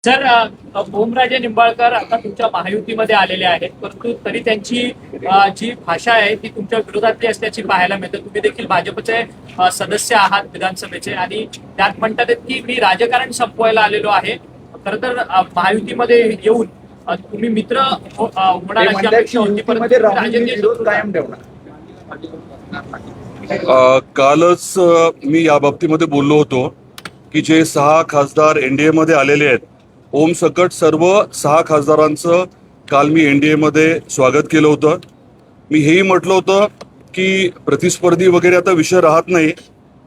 Sir, Omraje Nimbalkar आता तुमच्या महायुतीमध्ये आलेले आहेत, परंतु तरी त्यांची जी भाषा आहे ती तुमच्या विरोधातली असल्याची पाहायला मिळते. तुम्ही देखील भाजपचे सदस्य आहात विधानसभेचे, आणि त्यात म्हणतात की मी राजकारण संपवायला आलेलो आहे. खरं तर महायुतीमध्ये येऊन तुम्ही मित्र होणार अशी अपेक्षा होती, परंतु राजकीय शत्रू कायम ठेवणार. कालच मी या बाबतीमध्ये बोललो होतो की जे 6 खासदार एनडीए मध्ये आलेले आहेत, ओम सकट सर्व 6 खासदारांचं काल मी एनडीए मध्ये स्वागत केलं होतं. मी हेही म्हटलं होतं की प्रतिस्पर्धी वगैरे आता विषय राहत नाही,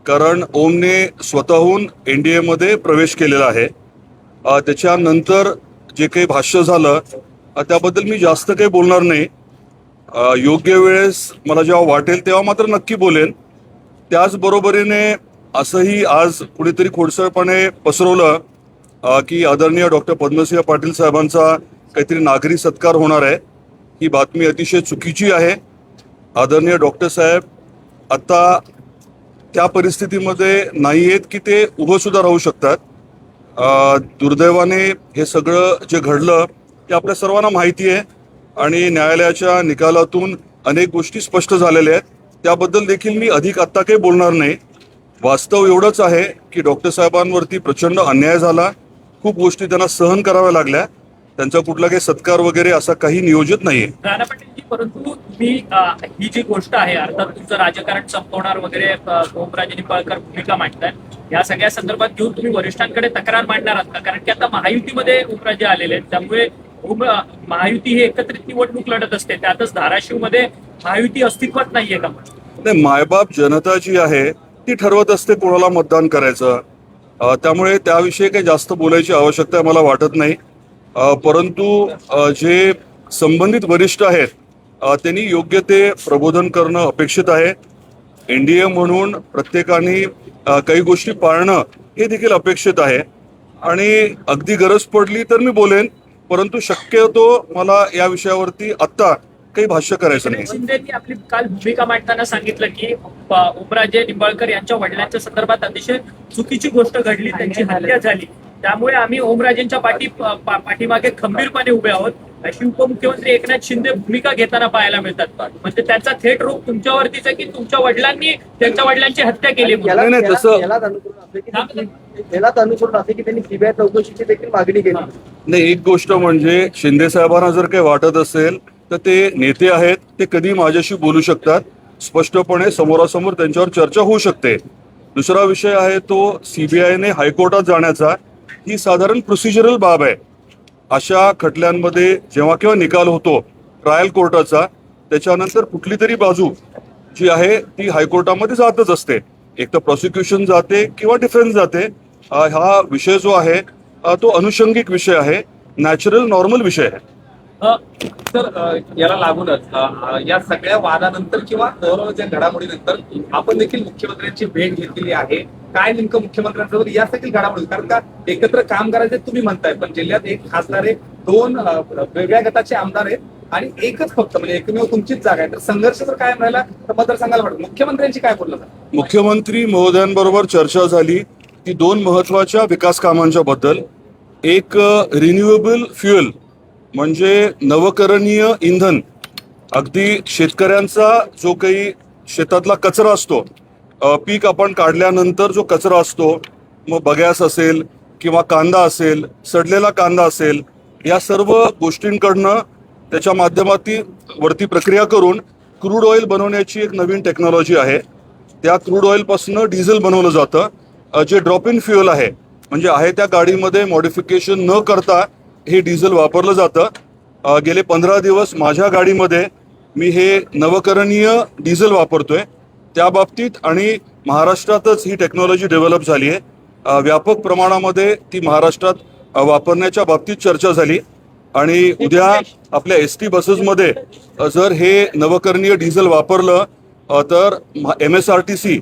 कारण ओमने स्वतःहून एनडीए मध्ये प्रवेश केलेला आहे. त्याच्यानंतर जे काही भाष्य झालं त्याबद्दल मी जास्त काही बोलणार नाही. योग्य वेळेस मला जेव्हा वाटेल तेव्हा मात्र नक्की बोलेन. त्याचबरोबरीने असंही आज कुणीतरी खोडसळपणे पसरवलं की आदरणीय डॉक्टर पद्मसिंह पाटील साहेबांचा काहीतरी नागरी सत्कार होणार आहे. ही बातमी अतिशय चुकीची आहे. आदरणीय डॉक्टर साहेब आता त्या परिस्थितीमध्ये नाही आहेत की ते उभं सुद्धा राहू शकतात. दुर्दैवाने हे सगळं जे घडलं ते आपल्या सर्वांना माहिती आहे, आणि न्यायालयाच्या निकालातून अनेक गोष्टी स्पष्ट झालेल्या आहेत. त्याबद्दल देखील मी अधिक आत्ता काही बोलणार नाही. वास्तव एवढंच आहे की डॉक्टर साहेबांवरती प्रचंड अन्याय झाला, खूप गोष्टी त्यांना सहन कराव्या लागल्या. त्यांचा कुठला काही सत्कार वगैरे असा काही नियोजित नाहीये. राणा पाटीलजी, परंतु तुम्ही ही जी गोष्ट आहे, अर्थात तुमचं राजकारण संपवणार वगैरे ओमराजे निंबाळकर भूमिका मांडताय, या सगळ्या संदर्भात घेऊन तुम्ही वरिष्ठांकडे तक्रार मांडणार आहात का? कारण की आता महायुतीमध्ये ओमराजे आलेले आहेत, त्यामुळे महायुती ही एकत्रित निवडणूक लढत असते, त्यातच धाराशिवमध्ये महायुती अस्तित्वात नाहीये का? नाही, मायबाप जनता जी आहे ती ठरवत असते कोणाला मतदान करायचं. त्यामुळे त्याविषयी काही जास्त बोलायची आवश्यकता मला वाटत नाही. परंतु जे संबंधित वरिष्ठ आहेत त्यांनी योग्य ते प्रबोधन करणं अपेक्षित आहे. एनडीए म्हणून प्रत्येकाने काही गोष्टी पाळणं हे देखील अपेक्षित आहे, आणि अगदी गरज पडली तर मी बोलेन, परंतु शक्यतो मला या विषयावरती आत्ता काही भाष्य करायचं नाही. शिंदेनी आपली काल भूमिका मांडताना सांगितलं की ओमराजे निंबाळकर यांच्या वडिलांच्या संदर्भात अतिशय चुकीची गोष्ट घडली, त्यांची हत्या झाली, त्यामुळे आम्ही ओमराजेंच्या पाठीमागे खंबीरपणे उभे आहोत, अशी उपमुख्यमंत्री एकनाथ शिंदे भूमिका घेताना पाहायला मिळतात. म्हणजे त्याचा थेट रोग तुमच्यावरतीच आहे की तुमच्या वडिलांनी त्यांच्या वडिलांची हत्या केली. यालाच अनुसरून असे की त्यांनी सीबीआय चौकशीची देखील मागणी केली. नाही, एक गोष्ट म्हणजे शिंदे साहेबांना जर काही वाटत असेल तर ते नेते आहेत, ते कधी माझ्याशी बोलू शकतात, स्पष्टपणे समोरासमोर त्यांच्यावर चर्चा होऊ शकते. दुसरा विषय आहे तो सीबीआयने हायकोर्टात जाण्याचा. ही साधारण प्रोसिजरल बाब आहे. अशा खटल्यांमध्ये जेव्हा केव्हा निकाल होतो ट्रायल कोर्टाचा, त्याच्यानंतर कुठली तरी बाजू जी आहे ती हायकोर्टामध्ये जातच असते. एक तर प्रॉसिक्युशन जाते किंवा डिफेन्स जाते. हा विषय जो आहे तो अनुषंगिक विषय आहे, नॅचरल नॉर्मल विषय आहे. तर याला लागूनच या सगळ्या वादानंतर किंवा कोरोनाच्या घडामोडीनंतर आपण देखील मुख्यमंत्र्यांची भेट घेतलेली आहे. काय नेमकं मुख्यमंत्र्यांसोबत या सगळी घडामोडी, कारण का एकत्र काम करायचे तुम्ही म्हणताय, पण जिल्ह्यात 1 खासदार आहे, 2 वेगळ्या गटाचे आमदार आहेत आणि एकच फक्त म्हणजे एकमेव तुमचीच जागा आहे, तर संघर्ष जर कायम राहिला तर मतदार सांगायला वाटतं मुख्यमंत्र्यांची काय बोललं जातं? मुख्यमंत्री महोदयांबरोबर चर्चा झाली ती 2 महत्वाच्या विकास कामांच्या बद्दल. एक रिन्युएबल फ्युएल म्हणजे नवकरणीय इंधन. अगदी शेतकऱ्यांचा जो काही शेतातला कचरा असतो, पीक आपण काढल्यानंतर जो कचरा असतो, मग बगॅस असेल किंवा कांदा असेल, सडलेला कांदा असेल, या सर्व गोष्टींकडनं त्याच्या माध्यमातून प्रक्रिया करून क्रूड ऑइल बनवण्याची एक नवीन टेक्नॉलॉजी आहे. त्या क्रूड ऑइलपासून डिझेल बनवलं जातं, जे ड्रॉप इन फ्युएल आहे, म्हणजे आहे त्या गाडीमध्ये मॉडिफिकेशन न करता हे डिझेल वापरलं जातं. गेले 15 दिवस माझ्या गाडीमध्ये मी हे नवकरणीय डिझेल वापरतोय. त्या बाबतीत आणि महाराष्ट्रातच ही टेक्नॉलॉजी डेव्हलप झाली आहे. व्यापक प्रमाणामध्ये ती महाराष्ट्रात वापरण्याच्या बाबतीत चर्चा झाली, आणि उद्या आपल्या एसटी बसेसमध्ये जर हे नवकरणीय डिझेल वापरलं तर MSRTC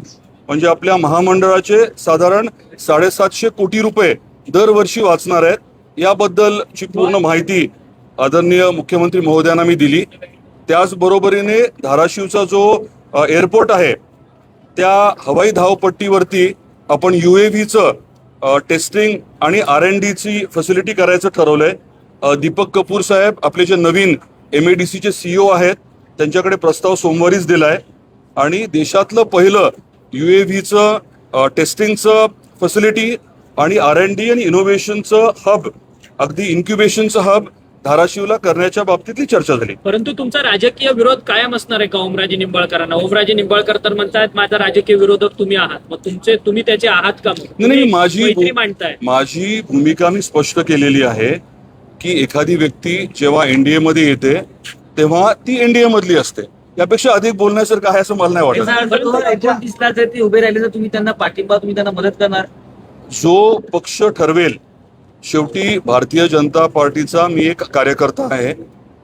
म्हणजे आपल्या महामंडळाचे साधारण 750 कोटी रुपये दरवर्षी वाचणार आहेत. याबद्दलची पूर्ण माहिती आदरणीय मुख्यमंत्री महोदयांना मी दिली. त्याचबरोबरीने धाराशिवचा जो एअरपोर्ट आहे त्या हवाई धावपट्टीवरती आपण UAVचं टेस्टिंग आणि R&Dची फॅसिलिटी करायचं ठरवलंय. दीपक कपूर साहेब आपले जे नवीन MADCचे CEO आहेत त्यांच्याकडे प्रस्ताव सोमवारीच दिलाय आणि देशातलं पहिलं UAVचं टेस्टिंगचं फॅसिलिटी आणि R&D आणि इनोव्हेशनचं हब, अगदी इन्क्युबेशनचं हब धाराशिवला करण्याच्या बाबतीतली चर्चा झाली. परंतु तुमचा राजकीय विरोध कायम असणार आहे का ओमराजे निंबाळकरांना? ओमराजे निंबाळकर तर म्हणतायत माझा राजकीय विरोधक तुम्ही आहात, मग तुम्ही त्याचे आहात का? मग नाही, मैत्री मांडताय. माझी भूमिका मी स्पष्ट केलेली आहे की एखादी व्यक्ती जेव्हा NDA मध्ये येते तेव्हा ती NDA मधली असते. यापेक्षा अधिक बोलण्यासारखं आहे असं मला नाही वाटत. 2029ला जर ते उभे राहिले तर तुम्ही त्यांना पाठिंबा, तुम्ही त्यांना मदत करणार? जो पक्ष ठरवेल, शेवटी भारतीय जनता पार्टीचा मी एक कार्यकर्ता आहे.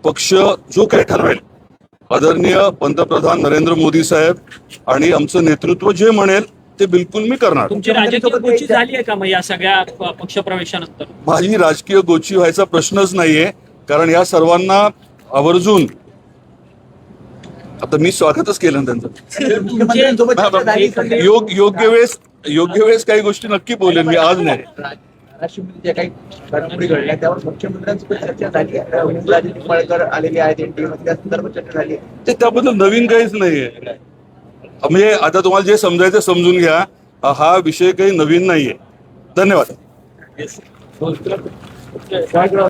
पक्ष जो काही ठरवेल, आदरणीय पंतप्रधान नरेंद्र मोदी साहेब आणि आमचं नेतृत्व जे म्हणेल ते बिलकुल मी करणार. तुमची राजकीय गोची झाली आहे का मग या सगळ्या पक्षप्रवेशानंतर? माझी राजकीय गोची व्हायचा प्रश्नच नाहीये, कारण या सर्वांना आवर्जून आता मी स्वागतच केलं ना त्यांचं. मुख्यमंत्र्यांसोबत चर्चा झाली. योग्य वेळेस काही गोष्टी नक्की बोलेन मी, आज नाही. धाराशिवमध्ये ज्या काही घडामोडी घडल्या त्यावर मुख्यमंत्र्यांसोबत चर्चा झाली. ओमराजे निंबाळकर आलेले आहेत NDA मध्ये, त्या संदर्भात चर्चा झाली. ते त्याबद्दल नवीन काहीच नाहीये. म्हणजे आता तुम्हाला जे समजायचं समजून घ्या, हा विषय काही नवीन नाहीये. धन्यवाद.